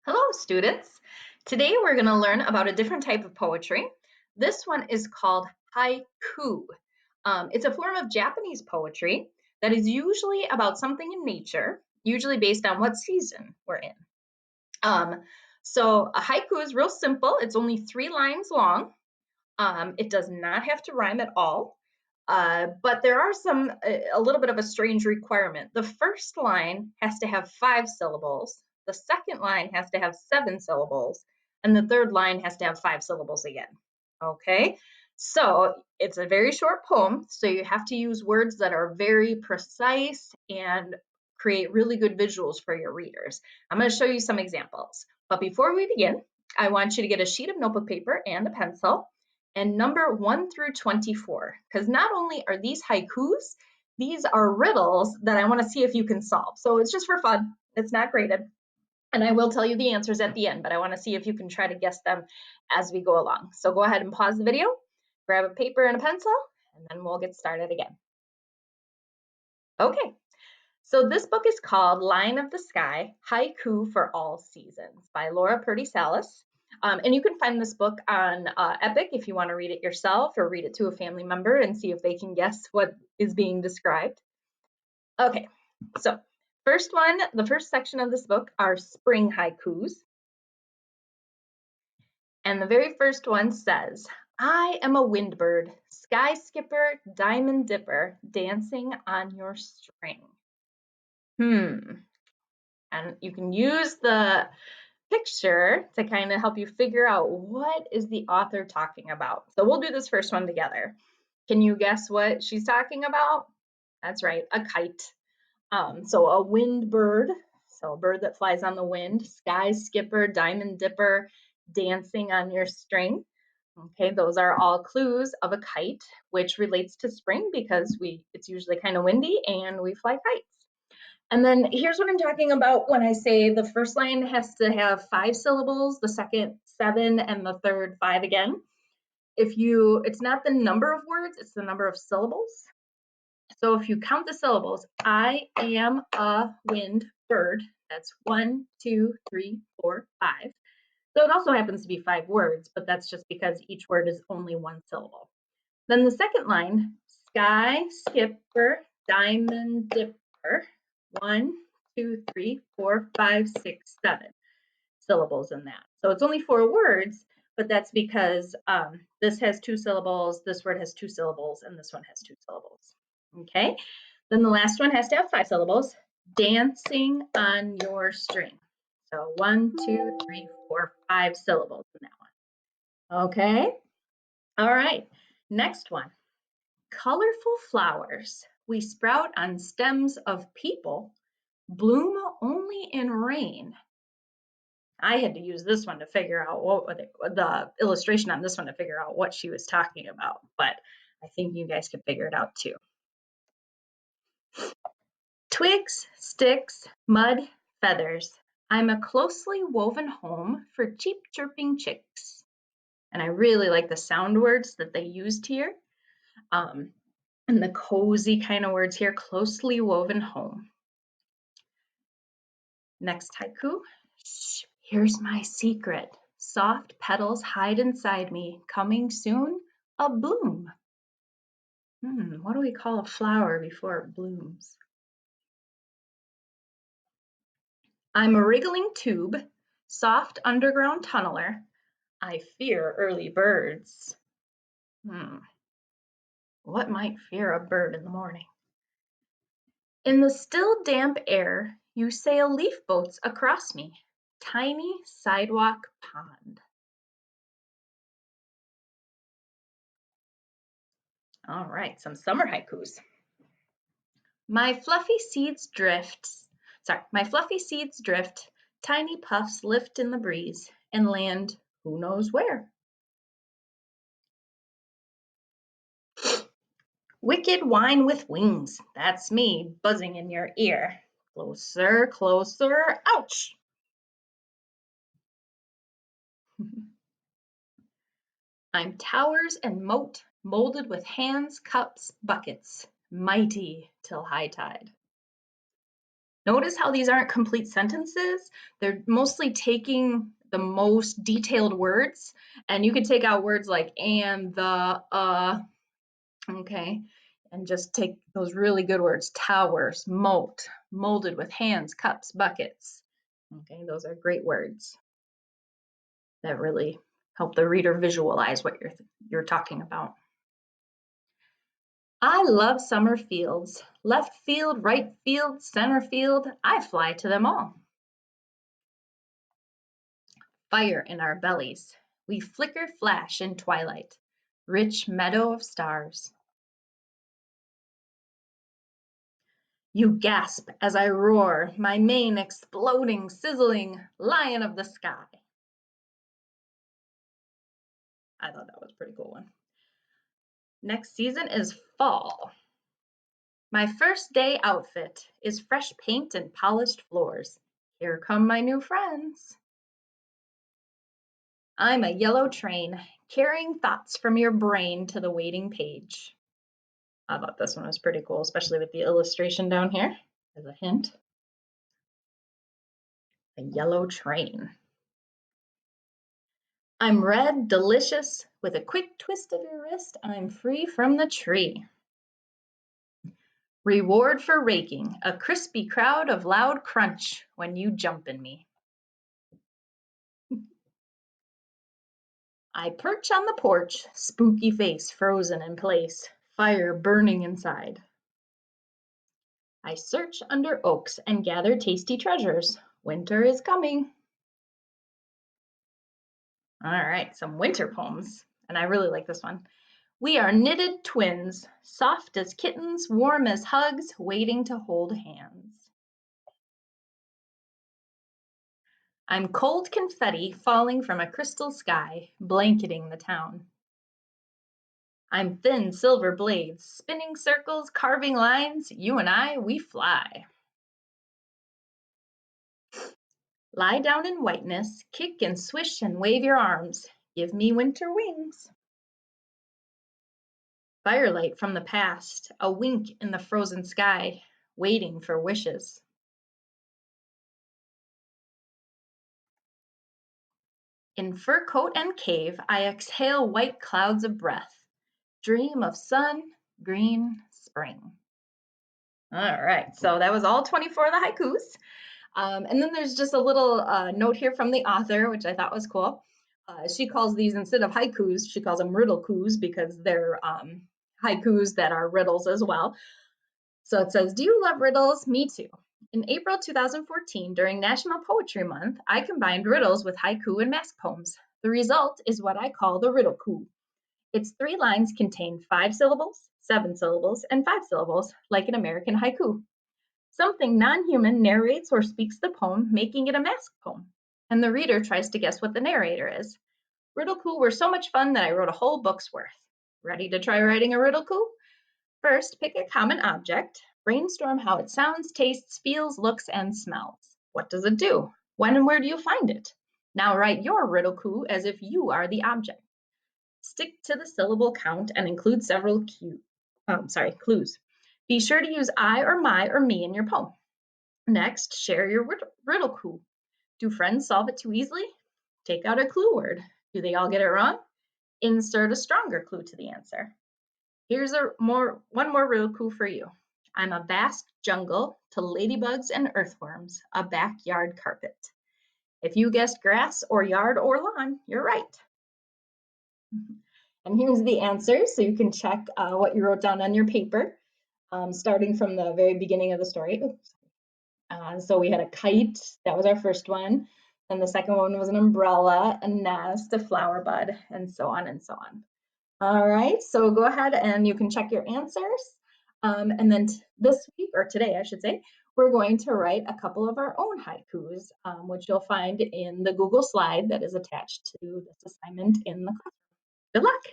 Hello, students. Today we're going to learn about a different type of poetry. This one is called haiku. It's a form of Japanese poetry that is usually about something in nature, usually based on what season we're in. So a haiku is real simple. It's only 3 lines long. It does not have to rhyme at all. But there are a little bit of a strange requirement. The first line has to have 5 syllables. The second line has to have 7 syllables. And the third line has to have 5 syllables again. Okay, so it's a very short poem. So you have to use words that are very precise and create really good visuals for your readers. I'm going to show you some examples. But before we begin, I want you to get a sheet of notebook paper and a pencil and number 1 through 24, because not only are these haikus, these are riddles that I want to see if you can solve. So it's just for fun. It's not graded. And I will tell you the answers at the end, but I want to see if you can try to guess them as we go along. So go ahead and pause the video, grab a paper and a pencil, and then we'll get started again. Okay, so this book is called Line of the Sky, Haiku for All Seasons by Laura Purdy Salas. And you can find this book on Epic if you want to read it yourself or read it to a family member and see if they can guess what is being described. Okay, so the first section of this book are spring haikus. And the very first one says, I am a wind bird, sky skipper, diamond dipper, dancing on your string. And you can use the picture to kind of help you figure out what is the author talking about. So we'll do this first one together. Can you guess what she's talking about? That's right, a kite. So a wind bird, so a bird that flies on the wind, sky skipper, diamond dipper, dancing on your string. Okay, those are all clues of a kite, which relates to spring because it's usually kind of windy and we fly kites. And then here's what I'm talking about when I say the first line has to have 5 syllables, the second 7, and the third 5 again. It's not the number of words, it's the number of syllables. So if you count the syllables, I am a wind bird, that's 1, 2, 3, 4, 5. So it also happens to be 5 words, but that's just because each word is only 1 syllable. Then the second line, sky skipper, diamond dipper, 1, 2, 3, 4, 5, 6, 7 syllables in that. So it's only 4 words, but that's because this has 2 syllables, this word has 2 syllables, and this one has 2 syllables. Okay, then the last one has to have 5 syllables, dancing on your string. So 1, 2, 3, 4, 5 syllables in that one. Okay, all right, next one. Colorful flowers we sprout on stems of people, bloom only in rain. I had to use this one to figure out the illustration on this one to figure out what she was talking about, but I think you guys could figure it out too. Twigs, sticks, mud, feathers. I'm a closely woven home for cheap chirping chicks. And I really like the sound words that they used here. And the cozy kind of words here, closely woven home. Next haiku. Shh, here's my secret. Soft petals hide inside me. Coming soon, a bloom. What do we call a flower before it blooms? I'm a wriggling tube, soft underground tunneler. I fear early birds. What might fear a bird in the morning? In the still damp air, you sail leaf boats across me. Tiny sidewalk pond. All right, some summer haikus. My fluffy seeds drift, tiny puffs lift in the breeze and land who knows where. Wicked wine with wings, that's me buzzing in your ear. Closer, closer, ouch. I'm towers and moat, molded with hands, cups, buckets, mighty till high tide. Notice how these aren't complete sentences. They're mostly taking the most detailed words, and you could take out words like and, the, okay, and just take those really good words: towers, moat, molded with hands, cups, buckets. Okay, those are great words that really help the reader visualize what you're talking about. I love summer fields. Left field, right field, center field, I fly to them all. Fire in our bellies, we flicker flash in twilight, rich meadow of stars. You gasp as I roar, my mane exploding, sizzling, lion of the sky. I thought that was a pretty cool one. Next season is fall. My first day outfit is fresh paint and polished floors. Here come my new friends. I'm a yellow train, carrying thoughts from your brain to the waiting page. I thought this one was pretty cool, especially with the illustration down here as a hint. A yellow train. I'm red, delicious, with a quick twist of your wrist, I'm free from the tree. Reward for raking, a crispy crowd of loud crunch when you jump in me. I perch on the porch, spooky face frozen in place, fire burning inside. I search under oaks and gather tasty treasures. Winter is coming. All right, some winter poems, and I really like this one. We are knitted twins, soft as kittens, warm as hugs, waiting to hold hands. I'm cold confetti falling from a crystal sky, blanketing the town. I'm thin silver blades, spinning circles, carving lines, you and I, we fly. Lie down in whiteness, kick and swish and wave your arms, give me winter wings. Firelight from the past, a wink in the frozen sky, waiting for wishes. In fur coat and cave, I exhale white clouds of breath, dream of sun, green, spring. All right, so that was all 24 of the haikus. And then there's just a little note here from the author, which I thought was cool. She calls these, instead of haikus, she calls them riddle-kus because they're haikus that are riddles as well. So it says, do you love riddles? Me too. In April 2014, during National Poetry Month, I combined riddles with haiku and mask poems. The result is what I call the riddle-ku. Its 3 lines contain 5 syllables, 7 syllables, and 5 syllables, like an American haiku. Something non-human narrates or speaks the poem, making it a mask poem, and the reader tries to guess what the narrator is. Riddle-ku were so much fun that I wrote a whole book's worth. Ready to try writing a riddle-ku? First, pick a common object, brainstorm how it sounds, tastes, feels, looks, and smells. What does it do? When and where do you find it? Now write your riddle-ku as if you are the object. Stick to the syllable count and include several clues. Be sure to use I or my or me in your poem. Next, share your riddle-ku. Do friends solve it too easily? Take out a clue word. Do they all get it wrong? Insert a stronger clue to the answer. Here's one more riddle-ku for you. I'm a vast jungle to ladybugs and earthworms, a backyard carpet. If you guessed grass or yard or lawn, you're right. And here's the answer, so you can check what you wrote down on your paper, starting from the very beginning of the story. So we had a kite, that was our first one. And the second one was an umbrella, a nest, a flower bud, and so on and so on. All right, so go ahead and you can check your answers. And then this week, or today, I should say, we're going to write a couple of our own haikus, which you'll find in the Google slide that is attached to this assignment in the classroom. Good luck.